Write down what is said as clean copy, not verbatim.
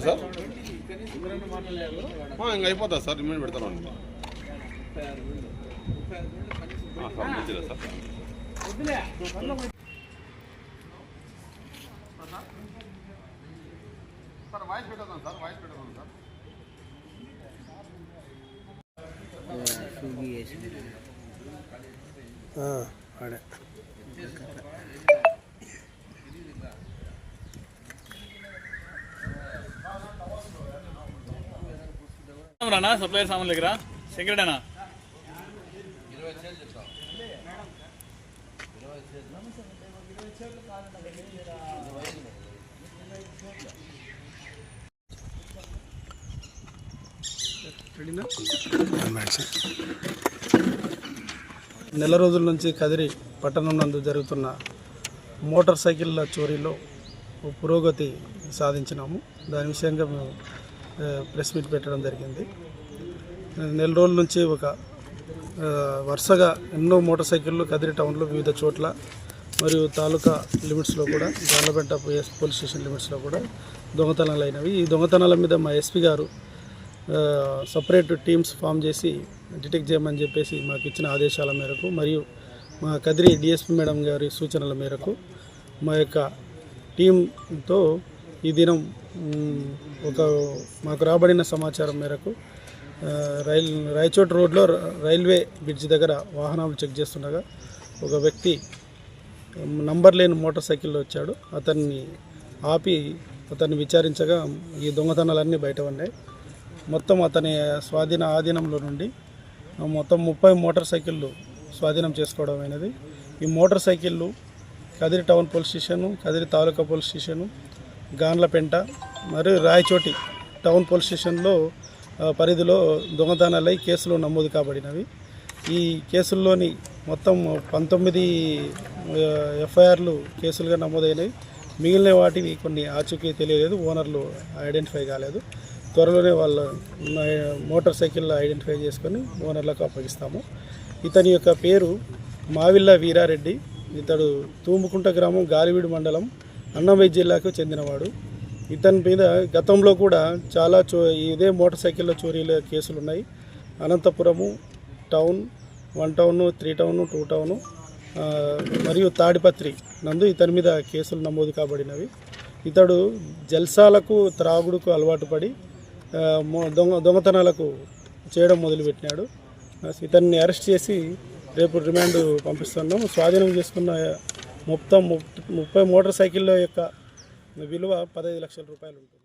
Sir ఇంకా అయిపోతుంది sir, remind పెడతాను సార్ వాయిస్ పెట్టేద్దాం సార్, వాయిస్ పెట్టేద్దాం సార్. రానా సప్లైర్ సామాన్ దగ్గర సెక్రటరీనా నెల రోజుల నుంచి కదిరి పట్టణం నందు జరుగుతున్న మోటార్ సైకిళ్ళ చోరీలో పురోగతి సాధించినాము. దాని విషయంగా మేము ప్రెస్ మీట్ పెట్టడం జరిగింది. నెల రోజుల నుంచి వరుసగా ఎన్నో మోటార్ సైకిళ్ళు కదిరి టౌన్లో వివిధ చోట్ల మరియు తాలూకా లిమిట్స్లో కూడా గార్లపేట పోలీస్ స్టేషన్ లిమిట్స్లో కూడా దొంగతనాలు అయినవి. ఈ దొంగతనాల మీద మా ఎస్పీ గారు సపరేట్ టీమ్స్ ఫామ్ చేసి డిటెక్ట్ చేయమని చెప్పేసి మాకు ఇచ్చిన ఆదేశాల మేరకు మరియు మా కదిరి డిఎస్పీ మేడం గారి సూచనల మేరకు మా యొక్క టీంతో ఈ దినం మాకు రాబడిన సమాచారం మేరకు రాయచోట్ రోడ్లో రైల్వే బ్రిడ్జ్ దగ్గర వాహనాలు చెక్ చేస్తుండగా ఒక వ్యక్తి నంబర్ లేని మోటార్ సైకిల్లో వచ్చాడు. అతన్ని ఆపి అతన్ని విచారించగా ఈ దొంగతనాలన్నీ బయట ఉన్నాయి. మొత్తం అతని ఆధీనంలో నుండి మొత్తం 30 మోటార్ సైకిళ్ళు స్వాధీనం చేసుకోవడం అయినది. ఈ మోటార్ సైకిళ్ళు Kadiri town police station, Kadiri taluka police station, Ganlapenta మరియు రాయచోటి టౌన్ పోలీస్ స్టేషన్లో పరిధిలో దొంగతనాలై కేసులు నమోదు కాబడినవి. ఈ కేసుల్లోని మొత్తం 19 ఎఫ్ఐఆర్లు కేసులుగా నమోదైనవి. మిగిలిన వాటివి కొన్ని ఆచూకీ తెలియలేదు, ఓనర్లు ఐడెంటిఫై కాలేదు. త్వరలోనే వాళ్ళ మోటార్ సైకిల్ ఐడెంటిఫై చేసుకొని ఓనర్లకు అప్పగిస్తాము. ఇతని యొక్క పేరు మావిళ్ళ వీరారెడ్డి. ఇతడు తూముకుంట గ్రామం, గాలివీడు మండలం, అన్నమయ్య జిల్లాకు చెందినవాడు. ఇతని మీద గతంలో కూడా చాలా ఇదే మోటార్ సైకిళ్ళ చోరీల కేసులు ఉన్నాయి. Anantapuramu town, 1 town, 3 town, 2 town మరియు తాడిపత్రి నందు ఇతని మీద కేసులు నమోదు కాబడినవి. ఇతడు జల్సాలకు, త్రాగుడుకు అలవాటు పడి దొంగతనాలకు చేయడం మొదలుపెట్టినాడు. ఇతన్ని అరెస్ట్ చేసి రేపు రిమాండ్ పంపిస్తున్నాం. స్వాధీనం చేసుకున్న మొత్తం 30 మోటార్ సైకిళ్ళ యొక్క విలువ 15 లక్షల రూపాయలు ఉంటుంది.